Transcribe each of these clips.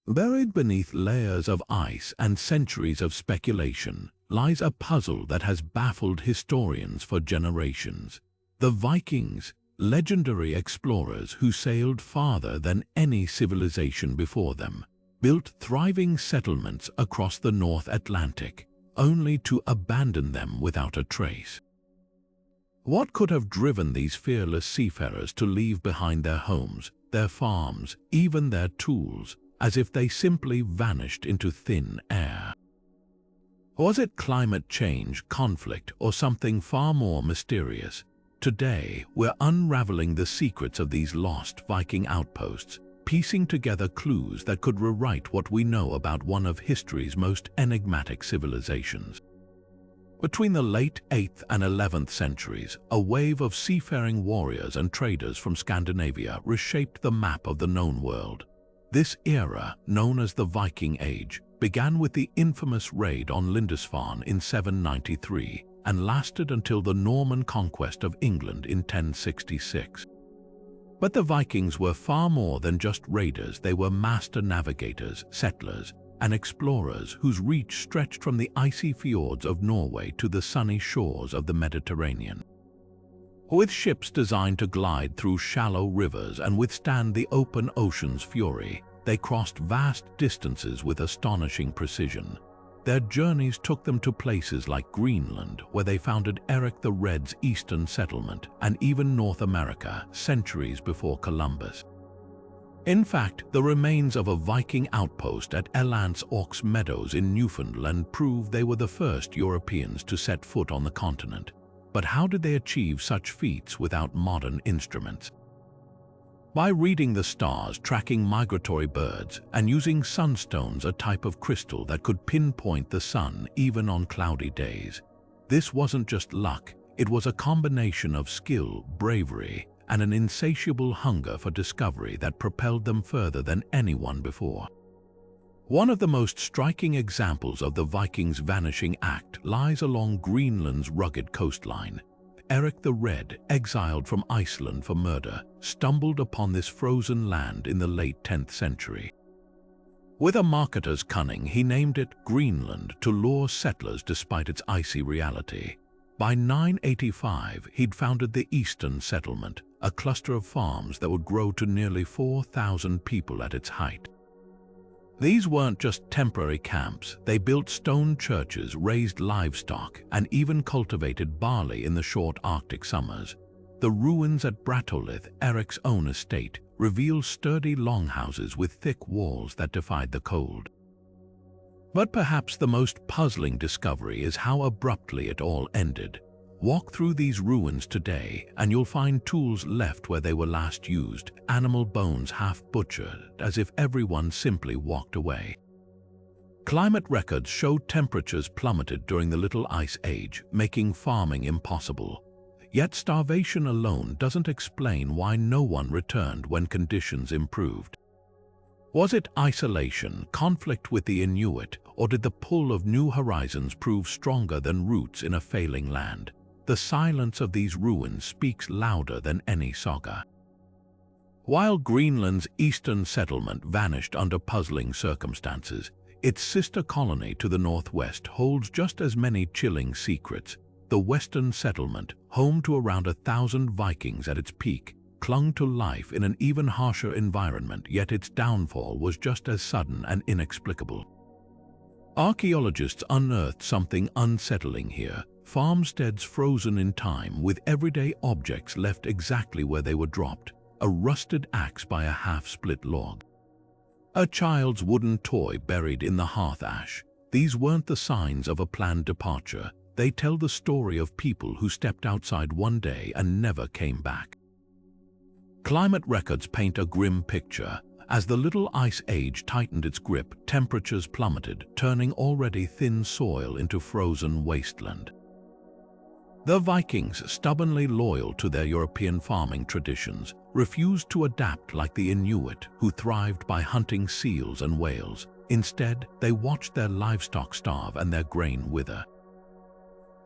Buried beneath layers of ice and centuries of speculation lies a puzzle that has baffled historians for generations. The Vikings, legendary explorers who sailed farther than any civilization before them, built thriving settlements across the North Atlantic, only to abandon them without a trace. What could have driven these fearless seafarers to leave behind their homes, their farms, even their tools, as if they simply vanished into thin air? Was it climate change, conflict, or something far more mysterious? Today, we're unraveling the secrets of these lost Viking outposts, piecing together clues that could rewrite what we know about one of history's most enigmatic civilizations. Between the late 8th and 11th centuries, a wave of seafaring warriors and traders from Scandinavia reshaped the map of the known world. This era, known as the Viking Age, began with the infamous raid on Lindisfarne in 793 and lasted until the Norman conquest of England in 1066. But the Vikings were far more than just raiders. They were master navigators, settlers, and explorers whose reach stretched from the icy fjords of Norway to the sunny shores of the Mediterranean. With ships designed to glide through shallow rivers and withstand the open ocean's fury, they crossed vast distances with astonishing precision. Their journeys took them to places like Greenland, where they founded Erik the Red's eastern settlement, and even North America, centuries before Columbus. In fact, the remains of a Viking outpost at Elance Oaks Meadows in Newfoundland prove they were the first Europeans to set foot on the continent. But how did they achieve such feats without modern instruments? By reading the stars, tracking migratory birds, and using sunstones, a type of crystal that could pinpoint the sun even on cloudy days. This wasn't just luck, it was a combination of skill, bravery, and an insatiable hunger for discovery that propelled them further than anyone before. One of the most striking examples of the Vikings' vanishing act lies along Greenland's rugged coastline. Erik the Red, exiled from Iceland for murder, stumbled upon this frozen land in the late 10th century. With a marketer's cunning, he named it Greenland to lure settlers despite its icy reality. By 985, he'd founded the Eastern Settlement, a cluster of farms that would grow to nearly 4,000 people at its height. These weren't just temporary camps. They built stone churches, raised livestock, and even cultivated barley in the short Arctic summers. The ruins at Bratolith, Erik's own estate, reveal sturdy longhouses with thick walls that defied the cold. But perhaps the most puzzling discovery is how abruptly it all ended. Walk through these ruins today, and you'll find tools left where they were last used, animal bones half butchered, as if everyone simply walked away. Climate records show temperatures plummeted during the Little Ice Age, making farming impossible. Yet starvation alone doesn't explain why no one returned when conditions improved. Was it isolation, conflict with the Inuit, or did the pull of new horizons prove stronger than roots in a failing land? The silence of these ruins speaks louder than any saga. While Greenland's eastern settlement vanished under puzzling circumstances, its sister colony to the northwest holds just as many chilling secrets. The western settlement, home to around 1,000 Vikings at its peak, clung to life in an even harsher environment, yet its downfall was just as sudden and inexplicable. Archaeologists unearthed something unsettling here. Farmsteads frozen in time, with everyday objects left exactly where they were dropped. A rusted axe by a half-split log. A child's wooden toy buried in the hearth ash. These weren't the signs of a planned departure. They tell the story of people who stepped outside one day and never came back. Climate records paint a grim picture. As the Little Ice Age tightened its grip, temperatures plummeted, turning already thin soil into frozen wasteland. The Vikings, stubbornly loyal to their European farming traditions, refused to adapt like the Inuit, who thrived by hunting seals and whales. Instead, they watched their livestock starve and their grain wither.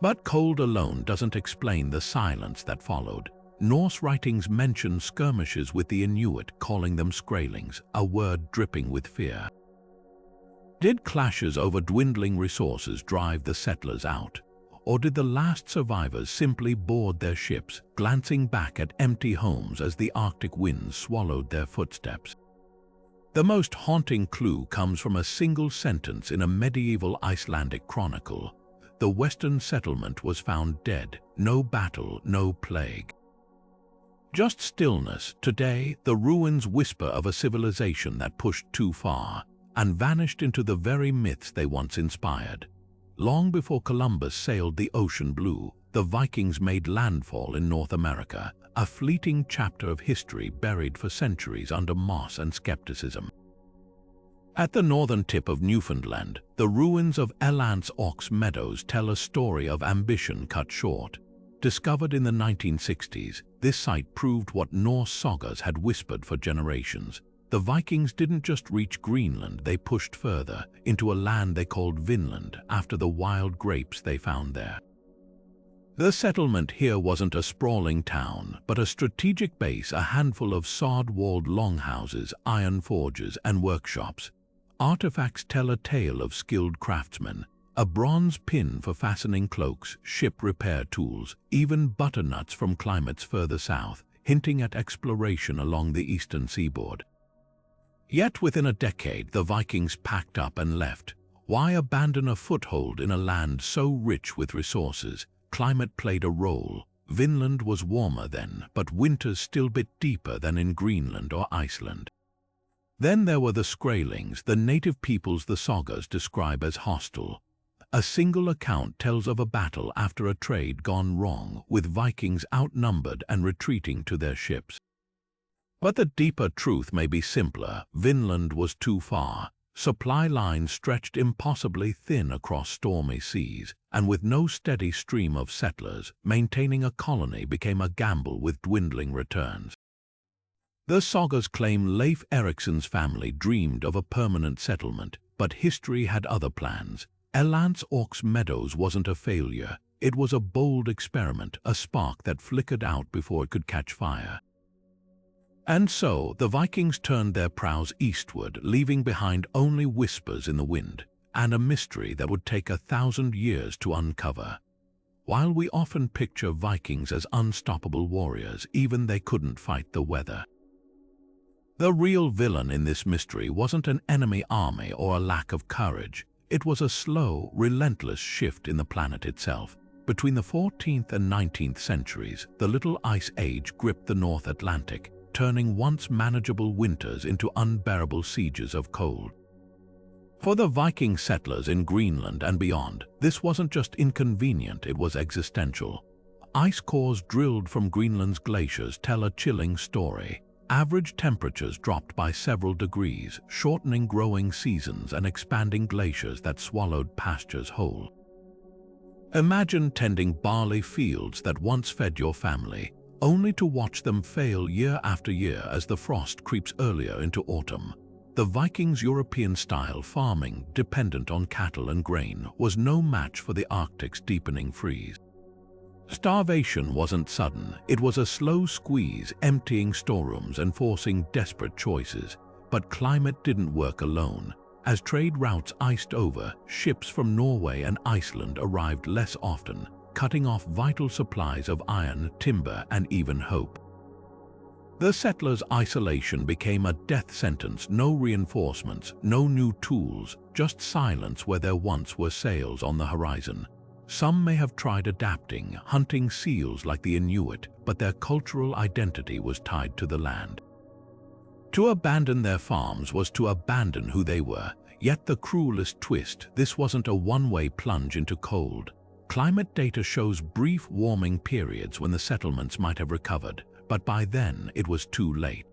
But cold alone doesn't explain the silence that followed. Norse writings mention skirmishes with the Inuit, calling them skraelings, a word dripping with fear. Did clashes over dwindling resources drive the settlers out? Or did the last survivors simply board their ships, glancing back at empty homes as the Arctic winds swallowed their footsteps? The most haunting clue comes from a single sentence in a medieval Icelandic chronicle. The western settlement was found dead, no battle, no plague. Just stillness. Today, the ruins whisper of a civilization that pushed too far and vanished into the very myths they once inspired. Long before Columbus sailed the ocean blue, the Vikings made landfall in North America, a fleeting chapter of history buried for centuries under moss and skepticism. At the northern tip of Newfoundland, the ruins of Elance Ox Meadows tell a story of ambition cut short. Discovered in the 1960s, this site proved what Norse sagas had whispered for generations. The Vikings didn't just reach Greenland, they pushed further, into a land they called Vinland after the wild grapes they found there. The settlement here wasn't a sprawling town, but a strategic base, a handful of sod-walled longhouses, iron forges, and workshops. Artifacts tell a tale of skilled craftsmen, a bronze pin for fastening cloaks, ship repair tools, even butternuts from climates further south, hinting at exploration along the eastern seaboard. Yet within a decade, the Vikings packed up and left. Why abandon a foothold in a land so rich with resources? Climate played a role. Vinland was warmer then, but winters still bit deeper than in Greenland or Iceland. Then there were the Skraelings, the native peoples the sagas describe as hostile. A single account tells of a battle after a trade gone wrong, with Vikings outnumbered and retreating to their ships. But the deeper truth may be simpler. Vinland was too far. Supply lines stretched impossibly thin across stormy seas, and with no steady stream of settlers, maintaining a colony became a gamble with dwindling returns. The sagas claim Leif Eriksson's family dreamed of a permanent settlement, but history had other plans. Elance Ox Meadows wasn't a failure. It was a bold experiment, a spark that flickered out before it could catch fire. And so, the Vikings turned their prows eastward, leaving behind only whispers in the wind, and a mystery that would take 1,000 years to uncover. While we often picture Vikings as unstoppable warriors, even they couldn't fight the weather. The real villain in this mystery wasn't an enemy army or a lack of courage. It was a slow, relentless shift in the planet itself. Between the 14th and 19th centuries, the Little Ice Age gripped the North Atlantic, turning once manageable winters into unbearable sieges of cold. For the Viking settlers in Greenland and beyond, this wasn't just inconvenient, it was existential. Ice cores drilled from Greenland's glaciers tell a chilling story. Average temperatures dropped by several degrees, shortening growing seasons and expanding glaciers that swallowed pastures whole. Imagine tending barley fields that once fed your family, only to watch them fail year after year as the frost creeps earlier into autumn. The Vikings' European-style farming, dependent on cattle and grain, was no match for the Arctic's deepening freeze. Starvation wasn't sudden, it was a slow squeeze, emptying storerooms and forcing desperate choices. But climate didn't work alone. As trade routes iced over, ships from Norway and Iceland arrived less often, cutting off vital supplies of iron, timber, and even hope. The settlers' isolation became a death sentence. No reinforcements, no new tools, just silence where there once were sails on the horizon. Some may have tried adapting, hunting seals like the Inuit, but their cultural identity was tied to the land. To abandon their farms was to abandon who they were. Yet the cruelest twist, this wasn't a one-way plunge into cold. Climate data shows brief warming periods when the settlements might have recovered, but by then it was too late.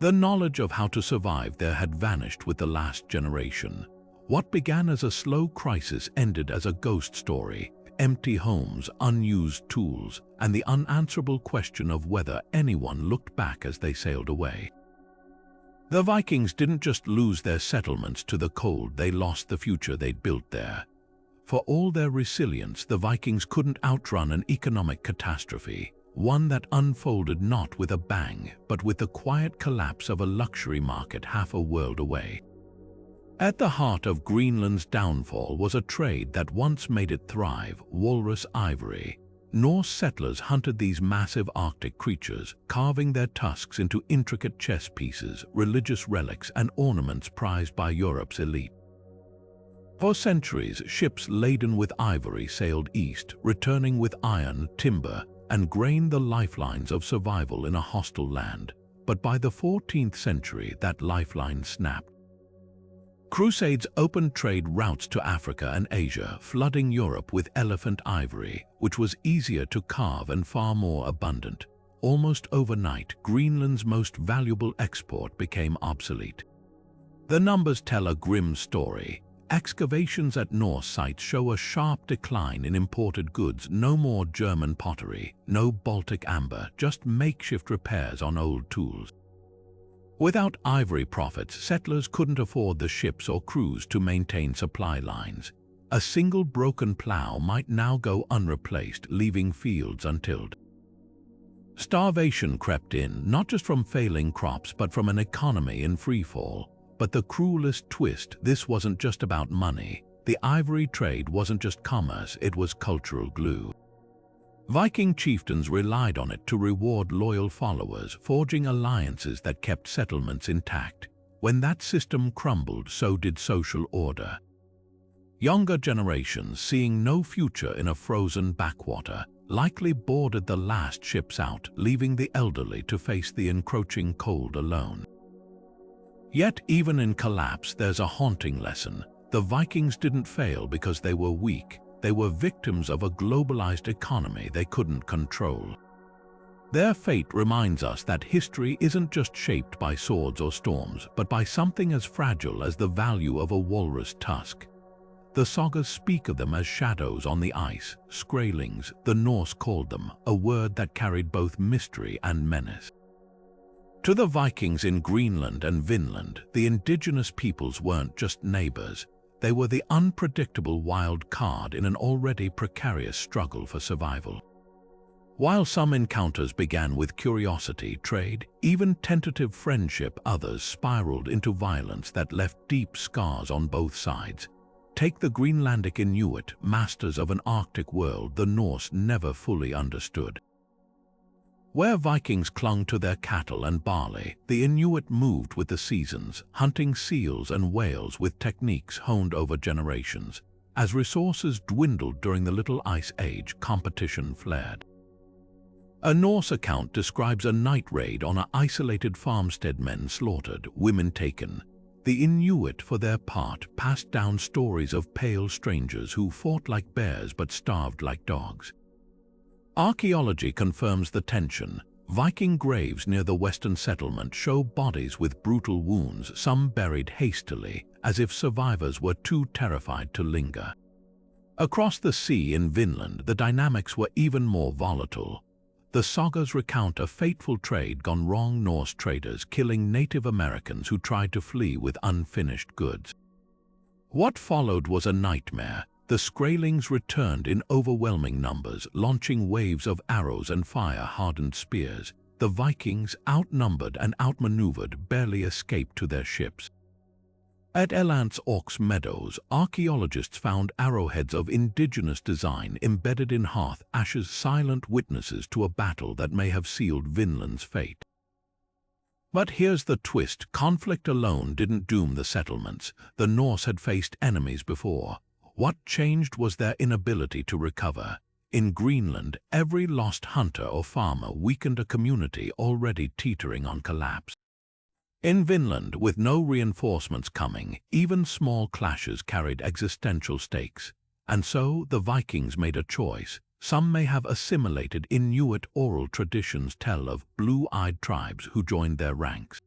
The knowledge of how to survive there had vanished with the last generation. What began as a slow crisis ended as a ghost story: empty homes, unused tools, and the unanswerable question of whether anyone looked back as they sailed away. The Vikings didn't just lose their settlements to the cold, they lost the future they'd built there. For all their resilience, the Vikings couldn't outrun an economic catastrophe, one that unfolded not with a bang, but with the quiet collapse of a luxury market half a world away. At the heart of Greenland's downfall was a trade that once made it thrive: walrus ivory. Norse settlers hunted these massive Arctic creatures, carving their tusks into intricate chess pieces, religious relics, and ornaments prized by Europe's elite. For centuries, ships laden with ivory sailed east, returning with iron, timber, and grain, the lifelines of survival in a hostile land. But by the 14th century, that lifeline snapped. Crusades opened trade routes to Africa and Asia, flooding Europe with elephant ivory, which was easier to carve and far more abundant. Almost overnight, Greenland's most valuable export became obsolete. The numbers tell a grim story. Excavations at Norse sites show a sharp decline in imported goods: no more German pottery, no Baltic amber, just makeshift repairs on old tools. Without ivory profits, settlers couldn't afford the ships or crews to maintain supply lines. A single broken plow might now go unreplaced, leaving fields untilled. Starvation crept in, not just from failing crops but from an economy in freefall. But the cruelest twist: this wasn't just about money. The ivory trade wasn't just commerce, it was cultural glue. Viking chieftains relied on it to reward loyal followers, forging alliances that kept settlements intact. When that system crumbled, so did social order. Younger generations, seeing no future in a frozen backwater, likely boarded the last ships out, leaving the elderly to face the encroaching cold alone. Yet even in collapse, there's a haunting lesson. The Vikings didn't fail because they were weak. They were victims of a globalized economy they couldn't control. Their fate reminds us that history isn't just shaped by swords or storms, but by something as fragile as the value of a walrus tusk. The sagas speak of them as shadows on the ice, skraelings, the Norse called them, a word that carried both mystery and menace. To the Vikings in Greenland and Vinland, the indigenous peoples weren't just neighbors. They were the unpredictable wild card in an already precarious struggle for survival. While some encounters began with curiosity, trade, even tentative friendship, others spiraled into violence that left deep scars on both sides. Take the Greenlandic Inuit, masters of an Arctic world the Norse never fully understood. Where Vikings clung to their cattle and barley, the Inuit moved with the seasons, hunting seals and whales with techniques honed over generations. As resources dwindled during the Little Ice Age, competition flared. A Norse account describes a night raid on an isolated farmstead: men slaughtered, women taken. The Inuit, for their part, passed down stories of pale strangers who fought like bears but starved like dogs. Archaeology confirms the tension. Viking graves near the western settlement show bodies with brutal wounds, some buried hastily, as if survivors were too terrified to linger. Across the sea in Vinland, the dynamics were even more volatile. The sagas recount a fateful trade gone wrong: Norse traders killing Native Americans who tried to flee with unfinished goods. What followed was a nightmare. The skraelings returned in overwhelming numbers, launching waves of arrows and fire-hardened spears. The Vikings, outnumbered and outmaneuvered, barely escaped to their ships. At Elant's Orcs Meadows, archaeologists found arrowheads of indigenous design embedded in hearth ashes, silent witnesses to a battle that may have sealed Vinland's fate. But here's the twist: conflict alone didn't doom the settlements. The Norse had faced enemies before. What changed was their inability to recover. In Greenland, every lost hunter or farmer weakened a community already teetering on collapse. In Vinland, with no reinforcements coming, even small clashes carried existential stakes. And so the Vikings made a choice. Some may have assimilated. Inuit oral traditions tell of blue-eyed tribes who joined their ranks.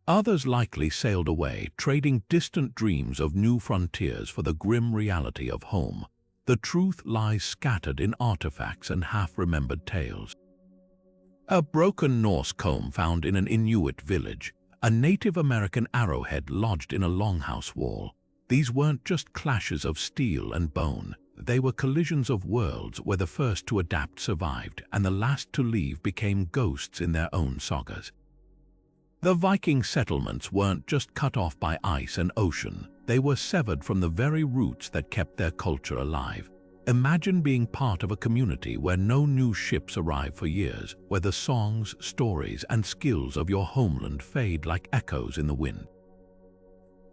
Others likely sailed away, trading distant dreams of new frontiers for the grim reality of home. The truth lies scattered in artifacts and half-remembered tales. A broken Norse comb found in an Inuit village, a Native American arrowhead lodged in a longhouse wall. These weren't just clashes of steel and bone. They were collisions of worlds where the first to adapt survived and the last to leave became ghosts in their own sagas. The Viking settlements weren't just cut off by ice and ocean, they were severed from the very roots that kept their culture alive. Imagine being part of a community where no new ships arrive for years, where the songs, stories, and skills of your homeland fade like echoes in the wind.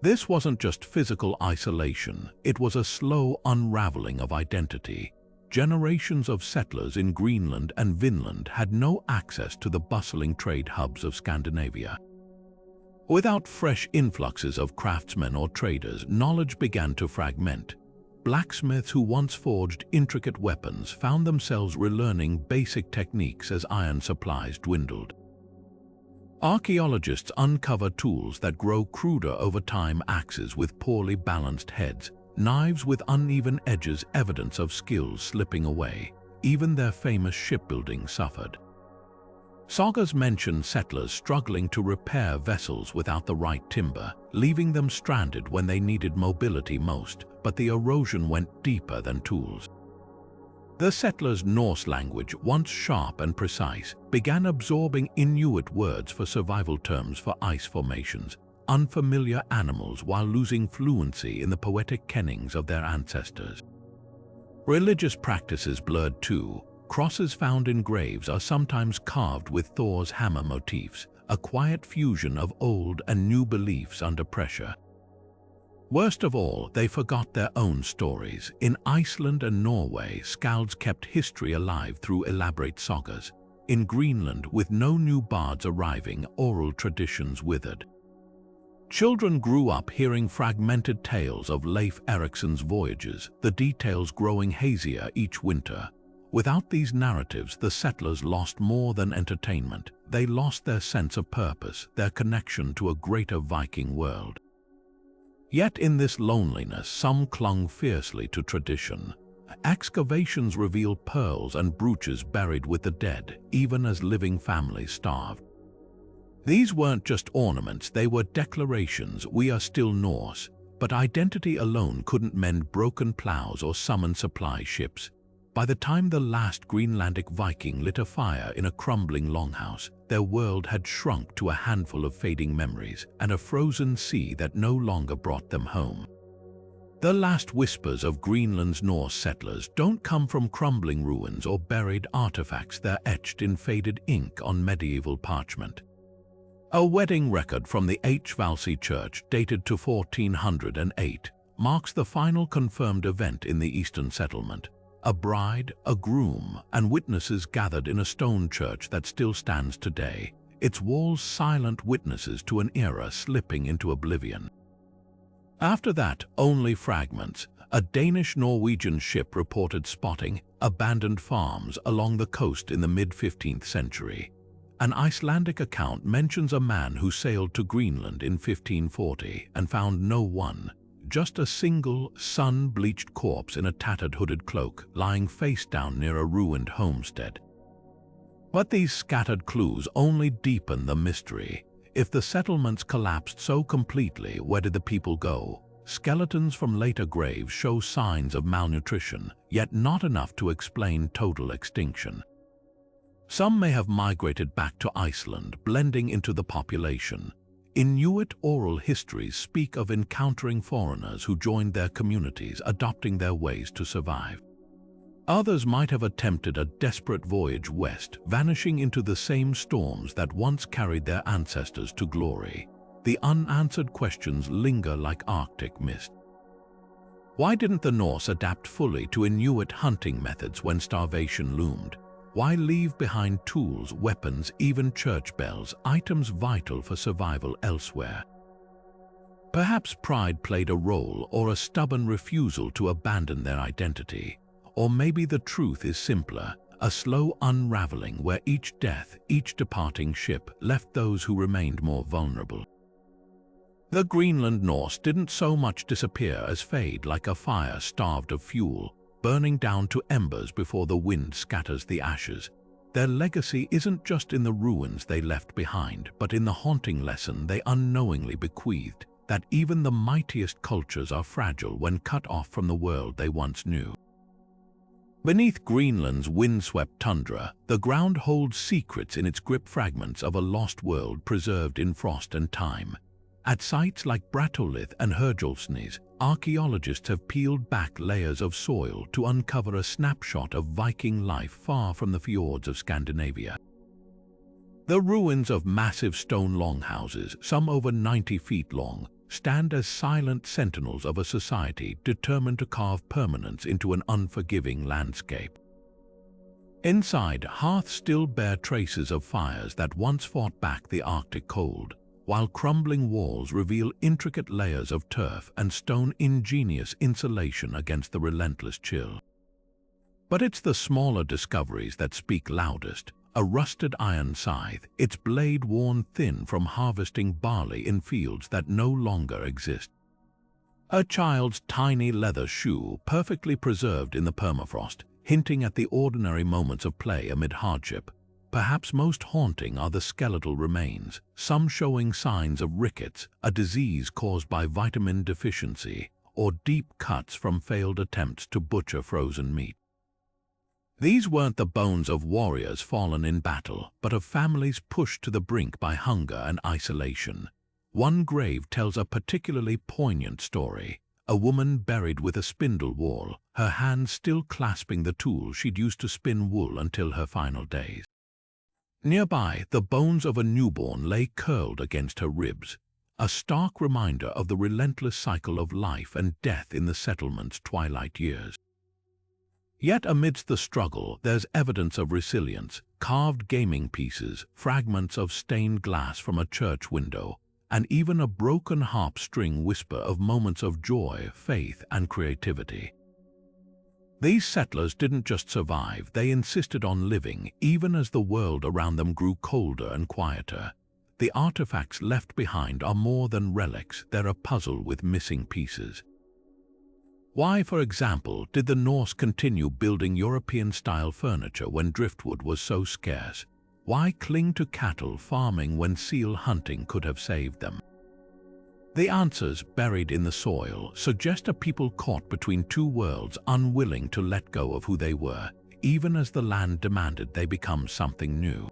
This wasn't just physical isolation, it was a slow unraveling of identity. Generations of settlers in Greenland and Vinland had no access to the bustling trade hubs of Scandinavia. Without fresh influxes of craftsmen or traders, knowledge began to fragment. Blacksmiths who once forged intricate weapons found themselves relearning basic techniques as iron supplies dwindled. Archaeologists uncover tools that grow cruder over time: axes with poorly balanced heads, knives with uneven edges, evidence of skills slipping away. Even their famous shipbuilding suffered. Sagas mention settlers struggling to repair vessels without the right timber, leaving them stranded when they needed mobility most, but the erosion went deeper than tools. The settlers' Norse language, once sharp and precise, began absorbing Inuit words for survival terms for ice formations, unfamiliar animals, while losing fluency in the poetic kennings of their ancestors. Religious practices blurred too. Crosses found in graves are sometimes carved with Thor's hammer motifs, a quiet fusion of old and new beliefs under pressure. Worst of all, they forgot their own stories. In Iceland and Norway, skalds kept history alive through elaborate sagas. In Greenland, with no new bards arriving, oral traditions withered. Children grew up hearing fragmented tales of Leif Erikson's voyages, the details growing hazier each winter. Without these narratives, the settlers lost more than entertainment. They lost their sense of purpose, their connection to a greater Viking world. Yet in this loneliness, some clung fiercely to tradition. Excavations reveal pearls and brooches buried with the dead, even as living families starved. These weren't just ornaments, they were declarations: we are still Norse. But identity alone couldn't mend broken plows or summon supply ships. By the time the last Greenlandic Viking lit a fire in a crumbling longhouse, their world had shrunk to a handful of fading memories and a frozen sea that no longer brought them home. The last whispers of Greenland's Norse settlers don't come from crumbling ruins or buried artifacts, they're etched in faded ink on medieval parchment. A wedding record from the Valsey Church, dated to 1408, marks the final confirmed event in the eastern settlement. A bride, a groom, and witnesses gathered in a stone church that still stands today, its walls silent witnesses to an era slipping into oblivion. After that, only fragments. A Danish-Norwegian ship reported spotting abandoned farms along the coast in the mid-15th century. An Icelandic account mentions a man who sailed to Greenland in 1540 and found no one, just a single sun-bleached corpse in a tattered hooded cloak lying face down near a ruined homestead. But these scattered clues only deepen the mystery. If the settlements collapsed so completely, where did the people go? Skeletons from later graves show signs of malnutrition, yet not enough to explain total extinction. Some may have migrated back to Iceland, blending into the population. Inuit oral histories speak of encountering foreigners who joined their communities, adopting their ways to survive. Others might have attempted a desperate voyage west, vanishing into the same storms that once carried their ancestors to glory. The unanswered questions linger like Arctic mist. Why didn't the Norse adapt fully to Inuit hunting methods when starvation loomed? Why leave behind tools, weapons, even church bells, items vital for survival elsewhere? Perhaps pride played a role, or a stubborn refusal to abandon their identity. Or maybe the truth is simpler, a slow unraveling where each death, each departing ship, left those who remained more vulnerable. The Greenland Norse didn't so much disappear as fade like a fire starved of fuel, burning down to embers before the wind scatters the ashes. Their legacy isn't just in the ruins they left behind, but in the haunting lesson they unknowingly bequeathed, that even the mightiest cultures are fragile when cut off from the world they once knew. Beneath Greenland's windswept tundra, the ground holds secrets in its grip, fragments of a lost world preserved in frost and time. At sites like Bratolith and Herjolfsnes, archaeologists have peeled back layers of soil to uncover a snapshot of Viking life far from the fjords of Scandinavia. The ruins of massive stone longhouses, some over 90 feet long, stand as silent sentinels of a society determined to carve permanence into an unforgiving landscape. Inside, hearths still bear traces of fires that once fought back the Arctic cold, while crumbling walls reveal intricate layers of turf and stone, ingenious insulation against the relentless chill. But it's the smaller discoveries that speak loudest. A rusted iron scythe, its blade worn thin from harvesting barley in fields that no longer exist. A child's tiny leather shoe, perfectly preserved in the permafrost, hinting at the ordinary moments of play amid hardship. Perhaps most haunting are the skeletal remains, some showing signs of rickets, a disease caused by vitamin deficiency, or deep cuts from failed attempts to butcher frozen meat. These weren't the bones of warriors fallen in battle, but of families pushed to the brink by hunger and isolation. One grave tells a particularly poignant story. A woman buried with a spindle whorl, her hands still clasping the tool she'd used to spin wool until her final days. Nearby, the bones of a newborn lay curled against her ribs, a stark reminder of the relentless cycle of life and death in the settlement's twilight years. Yet amidst the struggle, there's evidence of resilience: carved gaming pieces, fragments of stained glass from a church window, and even a broken harp string whisper of moments of joy, faith, and creativity. These settlers didn't just survive, they insisted on living, even as the world around them grew colder and quieter. The artifacts left behind are more than relics, they're a puzzle with missing pieces. Why, for example, did the Norse continue building European-style furniture when driftwood was so scarce? Why cling to cattle farming when seal hunting could have saved them? The answers, buried in the soil, suggest a people caught between two worlds, unwilling to let go of who they were, even as the land demanded they become something new.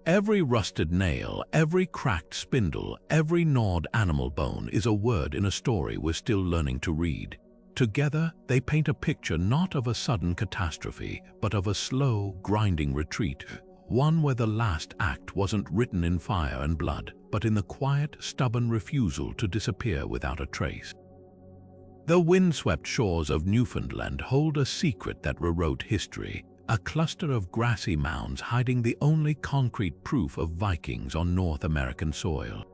Every rusted nail, every cracked spindle, every gnawed animal bone is a word in a story we're still learning to read. Together, they paint a picture not of a sudden catastrophe, but of a slow, grinding retreat, one where the last act wasn't written in fire and blood, but in the quiet, stubborn refusal to disappear without a trace. The windswept shores of Newfoundland hold a secret that rewrote history, a cluster of grassy mounds hiding the only concrete proof of Vikings on North American soil.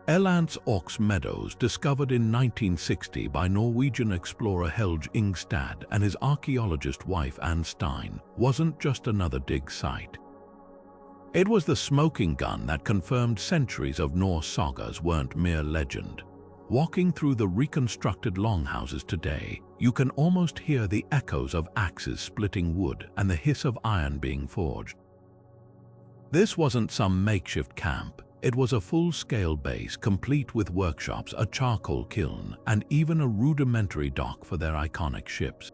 Elands Ox Meadows, discovered in 1960 by Norwegian explorer Helge Ingstad and his archaeologist wife Anne Stein, wasn't just another dig site. It was the smoking gun that confirmed centuries of Norse sagas weren't mere legend. Walking through the reconstructed longhouses today, you can almost hear the echoes of axes splitting wood and the hiss of iron being forged. This wasn't some makeshift camp. It was a full-scale base complete with workshops, a charcoal kiln, and even a rudimentary dock for their iconic ships.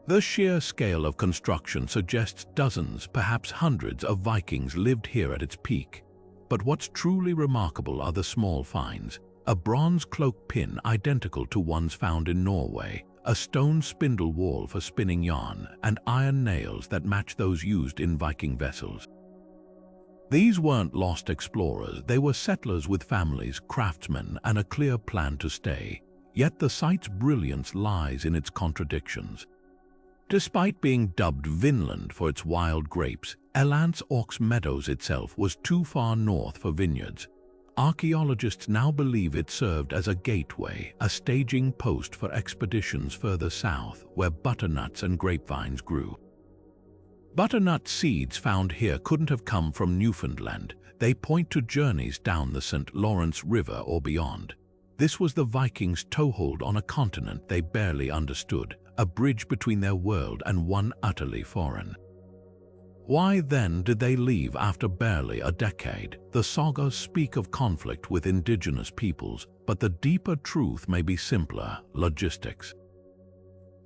The sheer scale of construction suggests dozens, perhaps hundreds of Vikings lived here at its peak. But what's truly remarkable are the small finds: a bronze cloak pin identical to ones found in Norway, a stone spindle whorl for spinning yarn, and iron nails that match those used in Viking vessels. These weren't lost explorers, they were settlers with families, craftsmen, and a clear plan to stay. Yet the site's brilliance lies in its contradictions. Despite being dubbed Vinland for its wild grapes, Elands Ox Meadows itself was too far north for vineyards. Archaeologists now believe it served as a gateway, a staging post for expeditions further south, where butternuts and grapevines grew. Butternut seeds found here couldn't have come from Newfoundland. They point to journeys down the St. Lawrence River or beyond. This was the Vikings' toehold on a continent they barely understood, a bridge between their world and one utterly foreign. Why then did they leave after barely a decade? The sagas speak of conflict with indigenous peoples, but the deeper truth may be simpler: logistics.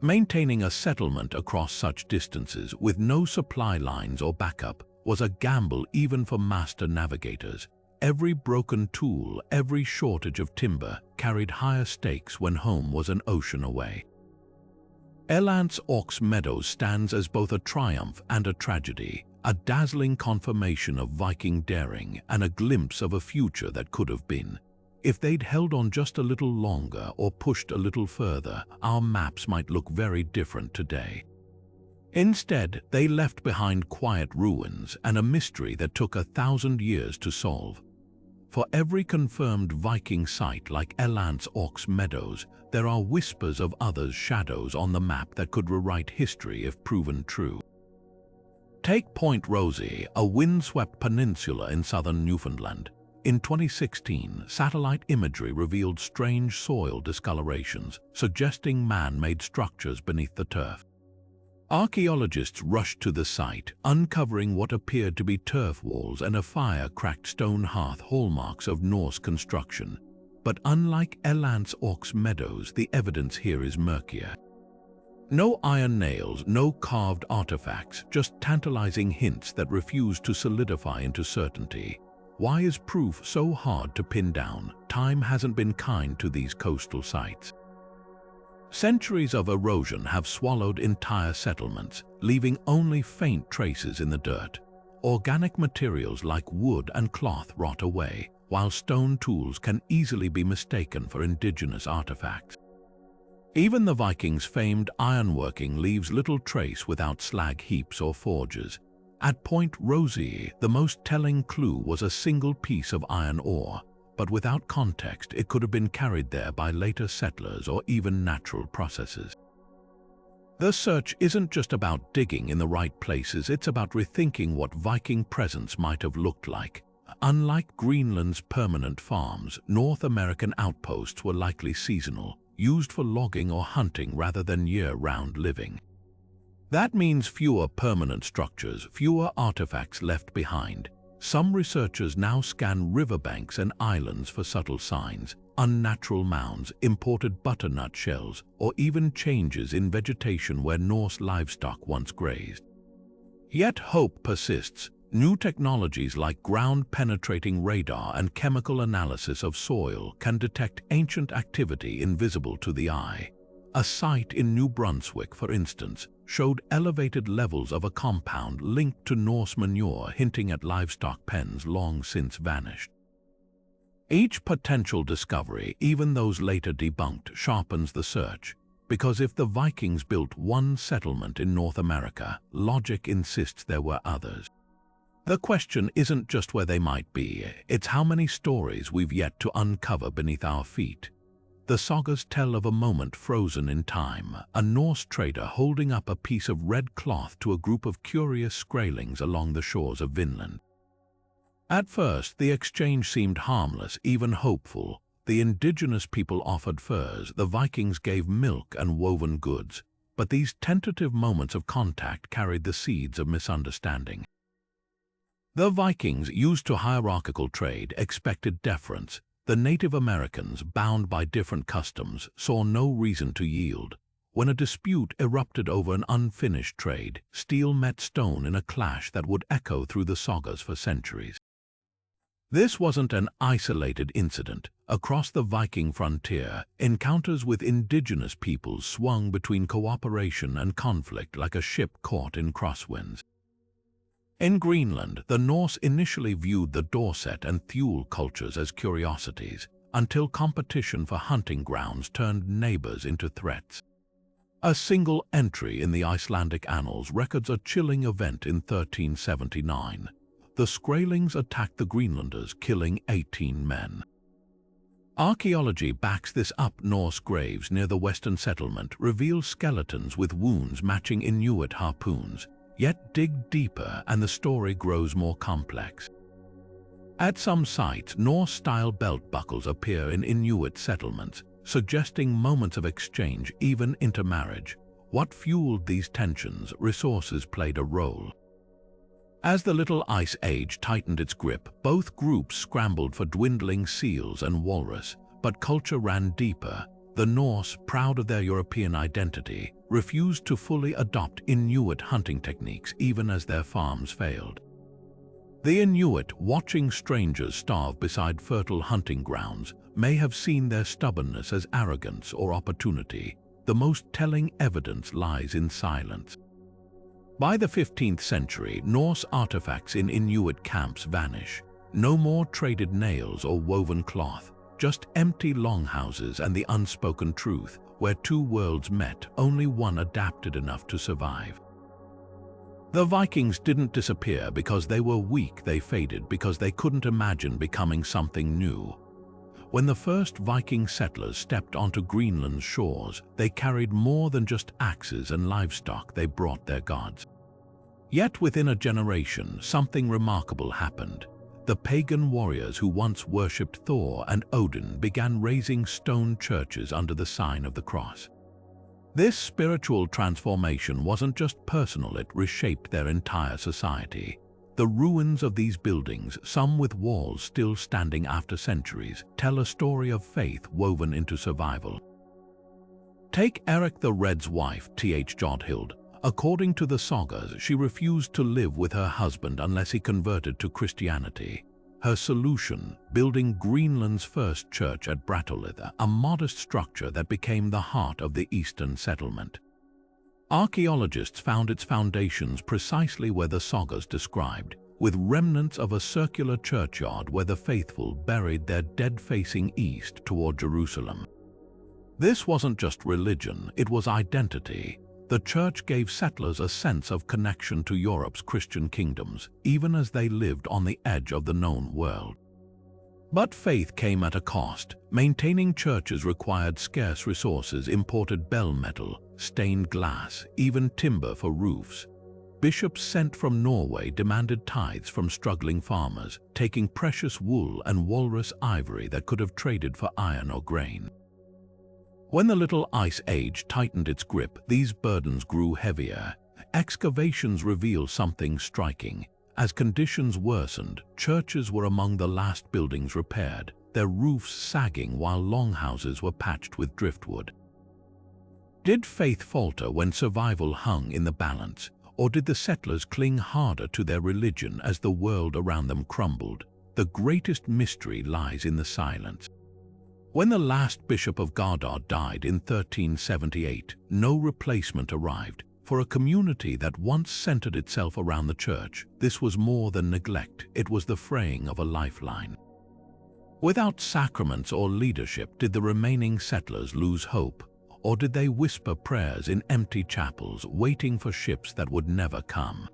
Maintaining a settlement across such distances with no supply lines or backup was a gamble even for master navigators. Every broken tool, every shortage of timber carried higher stakes when home was an ocean away. Eland's Ox Meadows stands as both a triumph and a tragedy, a dazzling confirmation of Viking daring and a glimpse of a future that could have been. If they'd held on just a little longer or pushed a little further, our maps might look very different today. Instead, they left behind quiet ruins and a mystery that took 1,000 years to solve. For every confirmed Viking site like Eland's Ox Meadows, there are whispers of others' shadows on the map that could rewrite history if proven true. Take Point Rosie, a windswept peninsula in southern Newfoundland. In 2016, satellite imagery revealed strange soil discolorations, suggesting man-made structures beneath the turf. Archaeologists rushed to the site, uncovering what appeared to be turf walls and a fire-cracked stone hearth, hallmarks of Norse construction. But unlike Eland's Ox Meadows, the evidence here is murkier. No iron nails, no carved artifacts, just tantalizing hints that refuse to solidify into certainty. Why is proof so hard to pin down? Time hasn't been kind to these coastal sites. Centuries of erosion have swallowed entire settlements, leaving only faint traces in the dirt. Organic materials like wood and cloth rot away, while stone tools can easily be mistaken for indigenous artifacts. Even the Vikings' famed ironworking leaves little trace without slag heaps or forges. At Point Rosie, the most telling clue was a single piece of iron ore, but without context it could have been carried there by later settlers or even natural processes. The search isn't just about digging in the right places, it's about rethinking what Viking presence might have looked like. Unlike Greenland's permanent farms, North American outposts were likely seasonal, used for logging or hunting rather than year-round living. That means fewer permanent structures, fewer artifacts left behind. Some researchers now scan riverbanks and islands for subtle signs, unnatural mounds, imported butternut shells, or even changes in vegetation where Norse livestock once grazed. Yet hope persists. New technologies like ground-penetrating radar and chemical analysis of soil can detect ancient activity invisible to the eye. A site in New Brunswick, for instance, showed elevated levels of a compound linked to Norse manure, hinting at livestock pens long since vanished. Each potential discovery, even those later debunked, sharpens the search, because if the Vikings built one settlement in North America, logic insists there were others. The question isn't just where they might be, it's how many stories we've yet to uncover beneath our feet. The sagas tell of a moment frozen in time, a Norse trader holding up a piece of red cloth to a group of curious Skraelings along the shores of Vinland. At first, the exchange seemed harmless, even hopeful. The indigenous people offered furs, the Vikings gave milk and woven goods. But these tentative moments of contact carried the seeds of misunderstanding. The Vikings, used to hierarchical trade, expected deference. The Native Americans, bound by different customs, saw no reason to yield. When a dispute erupted over an unfinished trade, steel met stone in a clash that would echo through the sagas for centuries. This wasn't an isolated incident. Across the Viking frontier, encounters with indigenous peoples swung between cooperation and conflict like a ship caught in crosswinds. In Greenland, the Norse initially viewed the Dorset and Thule cultures as curiosities, until competition for hunting grounds turned neighbors into threats. A single entry in the Icelandic annals records a chilling event in 1379. The Skraelings attacked the Greenlanders, killing 18 men. Archaeology backs this up. Norse graves near the western settlement reveal skeletons with wounds matching Inuit harpoons. Yet dig deeper and the story grows more complex. At some sites, Norse-style belt buckles appear in Inuit settlements, suggesting moments of exchange, even intermarriage. What fueled these tensions? Resources played a role. As the Little Ice Age tightened its grip, both groups scrambled for dwindling seals and walrus, but culture ran deeper. The Norse, proud of their European identity, refused to fully adopt Inuit hunting techniques even as their farms failed. The Inuit, watching strangers starve beside fertile hunting grounds, may have seen their stubbornness as arrogance or opportunity. The most telling evidence lies in silence. By the 15th century, Norse artifacts in Inuit camps vanish. No more traded nails or woven cloth, just empty longhouses and the unspoken truth, where two worlds met, only one adapted enough to survive. The Vikings didn't disappear because they were weak, they faded because they couldn't imagine becoming something new. When the first Viking settlers stepped onto Greenland's shores, they carried more than just axes and livestock, they brought their gods. Yet within a generation, something remarkable happened. The pagan warriors who once worshipped Thor and Odin began raising stone churches under the sign of the cross. This spiritual transformation wasn't just personal, it reshaped their entire society. The ruins of these buildings, some with walls still standing after centuries, tell a story of faith woven into survival. Take Erik the Red's wife, Jodhild. According to the sagas, she refused to live with her husband unless he converted to Christianity. Her solution, building Greenland's first church at Brattahlid, a modest structure that became the heart of the eastern settlement. Archaeologists found its foundations precisely where the sagas described, with remnants of a circular churchyard where the faithful buried their dead facing east toward Jerusalem. This wasn't just religion, it was identity. The church gave settlers a sense of connection to Europe's Christian kingdoms, even as they lived on the edge of the known world. But faith came at a cost. Maintaining churches required scarce resources, imported bell metal, stained glass, even timber for roofs. Bishops sent from Norway demanded tithes from struggling farmers, taking precious wool and walrus ivory that could have traded for iron or grain. When the Little Ice Age tightened its grip, these burdens grew heavier. Excavations reveal something striking. As conditions worsened, churches were among the last buildings repaired, their roofs sagging while longhouses were patched with driftwood. Did faith falter when survival hung in the balance, or did the settlers cling harder to their religion as the world around them crumbled? The greatest mystery lies in the silence. When the last bishop of Gardar died in 1378, no replacement arrived. For a community that once centered itself around the church, this was more than neglect, it was the fraying of a lifeline. Without sacraments or leadership, did the remaining settlers lose hope? Or did they whisper prayers in empty chapels, waiting for ships that would never come?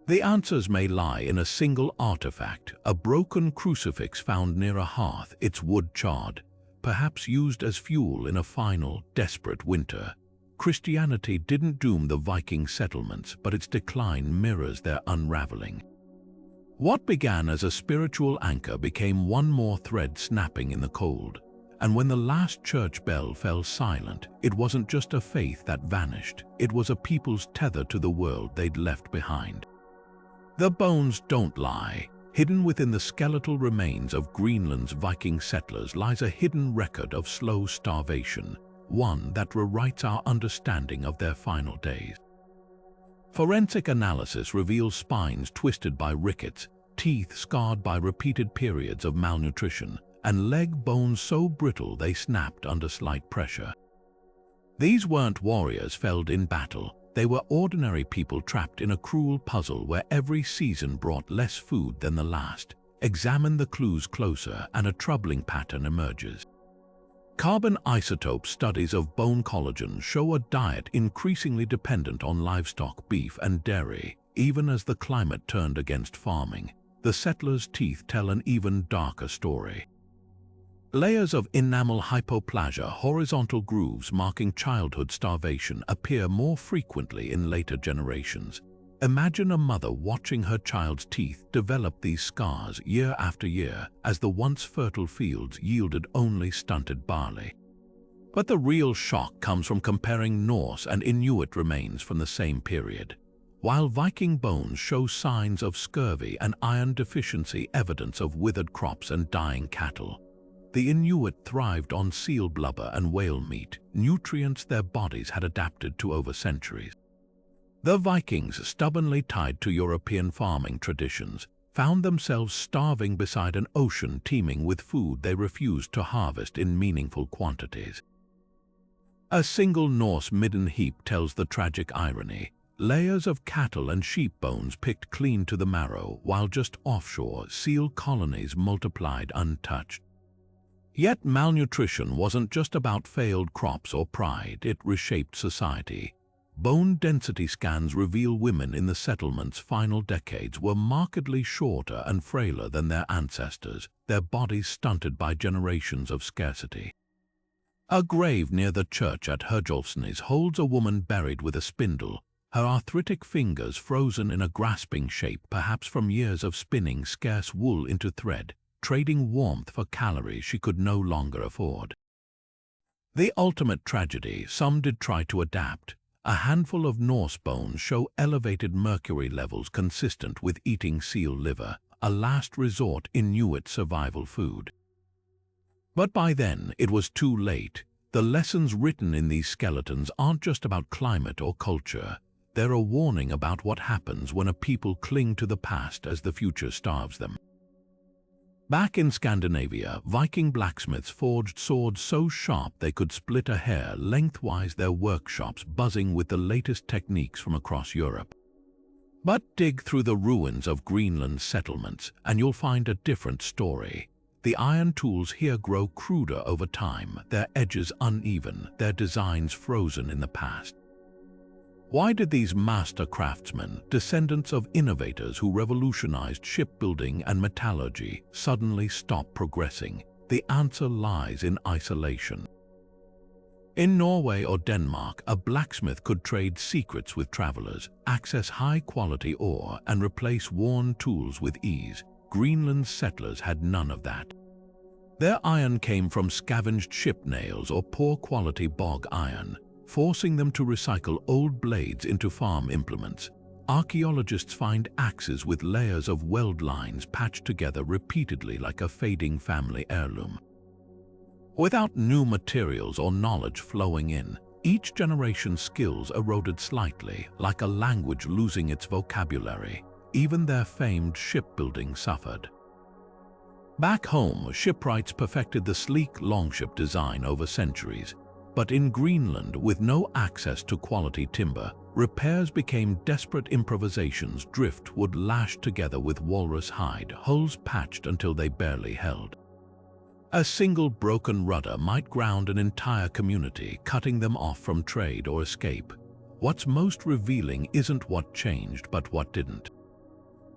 The answers may lie in a single artifact, a broken crucifix found near a hearth, its wood charred, perhaps used as fuel in a final, desperate winter. Christianity didn't doom the Viking settlements, but its decline mirrors their unraveling. What began as a spiritual anchor became one more thread snapping in the cold. And when the last church bell fell silent, it wasn't just a faith that vanished, it was a people's tether to the world they'd left behind. The bones don't lie. Hidden within the skeletal remains of Greenland's Viking settlers lies a hidden record of slow starvation, one that rewrites our understanding of their final days. Forensic analysis reveals spines twisted by rickets, teeth scarred by repeated periods of malnutrition, and leg bones so brittle they snapped under slight pressure. These weren't warriors felled in battle. They were ordinary people trapped in a cruel puzzle where every season brought less food than the last. Examine the clues closer and a troubling pattern emerges. Carbon isotope studies of bone collagen show a diet increasingly dependent on livestock, beef and dairy. Even as the climate turned against farming, the settlers' teeth tell an even darker story. Layers of enamel hypoplasia, horizontal grooves marking childhood starvation, appear more frequently in later generations. Imagine a mother watching her child's teeth develop these scars year after year as the once fertile fields yielded only stunted barley. But the real shock comes from comparing Norse and Inuit remains from the same period. While Viking bones show signs of scurvy and iron deficiency, evidence of withered crops and dying cattle, The Inuit thrived on seal blubber and whale meat, nutrients their bodies had adapted to over centuries. The Vikings, stubbornly tied to European farming traditions, found themselves starving beside an ocean teeming with food they refused to harvest in meaningful quantities. A single Norse midden heap tells the tragic irony: layers of cattle and sheep bones picked clean to the marrow, while just offshore, seal colonies multiplied untouched. Yet malnutrition wasn't just about failed crops or pride, it reshaped society. Bone density scans reveal women in the settlement's final decades were markedly shorter and frailer than their ancestors, their bodies stunted by generations of scarcity. A grave near the church at Herjolfsnes holds a woman buried with a spindle, her arthritic fingers frozen in a grasping shape, perhaps from years of spinning scarce wool into thread, trading warmth for calories she could no longer afford. The ultimate tragedy: some did try to adapt. A handful of Norse bones show elevated mercury levels consistent with eating seal liver, a last resort Inuit survival food. But by then, it was too late. The lessons written in these skeletons aren't just about climate or culture. They're a warning about what happens when a people cling to the past as the future starves them. Back in Scandinavia, Viking blacksmiths forged swords so sharp they could split a hair lengthwise, their workshops buzzing with the latest techniques from across Europe. But dig through the ruins of Greenland settlements and you'll find a different story. The iron tools here grow cruder over time, their edges uneven, their designs frozen in the past. Why did these master craftsmen, descendants of innovators who revolutionized shipbuilding and metallurgy, suddenly stop progressing? The answer lies in isolation. In Norway or Denmark, a blacksmith could trade secrets with travelers, access high-quality ore, and replace worn tools with ease. Greenland's settlers had none of that. Their iron came from scavenged ship nails or poor-quality bog iron, forcing them to recycle old blades into farm implements. Archaeologists find axes with layers of weld lines patched together repeatedly like a fading family heirloom. Without new materials or knowledge flowing in, each generation's skills eroded slightly, like a language losing its vocabulary. Even their famed shipbuilding suffered. Back home, shipwrights perfected the sleek longship design over centuries. But in Greenland, with no access to quality timber, repairs became desperate improvisations: driftwood lashed together with walrus hide, hulls patched until they barely held. A single broken rudder might ground an entire community, cutting them off from trade or escape. What's most revealing isn't what changed, but what didn't.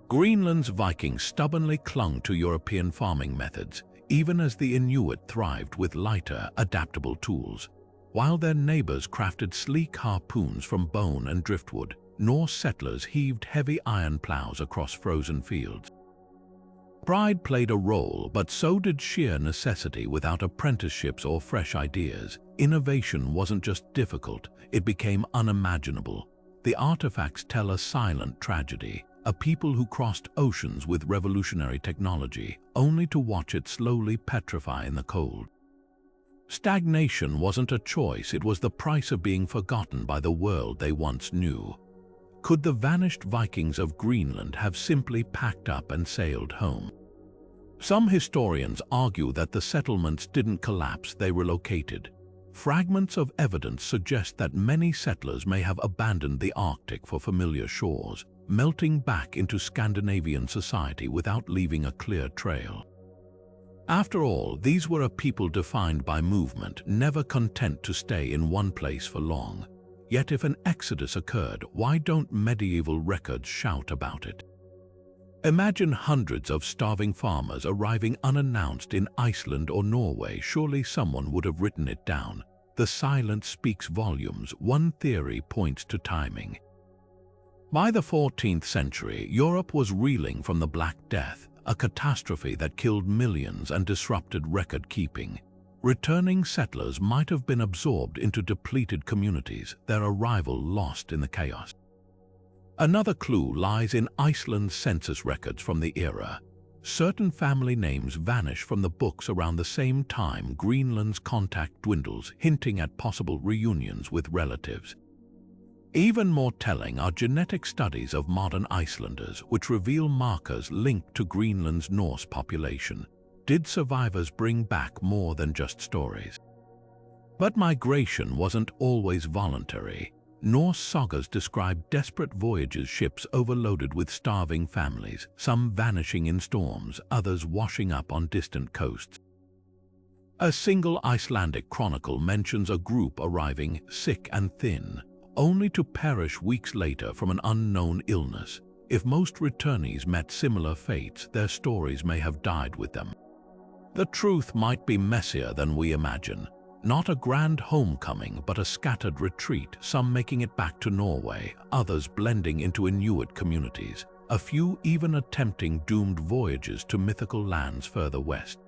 Greenland's Vikings stubbornly clung to European farming methods, even as the Inuit thrived with lighter, adaptable tools. While their neighbors crafted sleek harpoons from bone and driftwood, Norse settlers heaved heavy iron plows across frozen fields. Pride played a role, but so did sheer necessity. Without apprenticeships or fresh ideas, innovation wasn't just difficult, it became unimaginable. The artifacts tell a silent tragedy: a people who crossed oceans with revolutionary technology, only to watch it slowly petrify in the cold. Stagnation wasn't a choice, it was the price of being forgotten by the world they once knew. Could the vanished Vikings of Greenland have simply packed up and sailed home? Some historians argue that the settlements didn't collapse, they relocated. Fragments of evidence suggest that many settlers may have abandoned the Arctic for familiar shores, melting back into Scandinavian society without leaving a clear trail. After all, these were a people defined by movement, never content to stay in one place for long. Yet if an exodus occurred, why don't medieval records shout about it? Imagine hundreds of starving farmers arriving unannounced in Iceland or Norway. Surely someone would have written it down. The silence speaks volumes. One theory points to timing. By the 14th century, Europe was reeling from the Black Death, a catastrophe that killed millions and disrupted record-keeping. Returning settlers might have been absorbed into depleted communities, their arrival lost in the chaos. Another clue lies in Iceland's census records from the era. Certain family names vanish from the books around the same time Greenland's contact dwindles, hinting at possible reunions with relatives. Even more telling are genetic studies of modern Icelanders, which reveal markers linked to Greenland's Norse population. Did survivors bring back more than just stories? But migration wasn't always voluntary. Norse sagas describe desperate voyages, ships overloaded with starving families, some vanishing in storms, others washing up on distant coasts. A single Icelandic chronicle mentions a group arriving sick and thin, only to perish weeks later from an unknown illness. If most returnees met similar fates, their stories may have died with them. The truth might be messier than we imagine. Not a grand homecoming, but a scattered retreat, some making it back to Norway, others blending into Inuit communities, a few even attempting doomed voyages to mythical lands further west.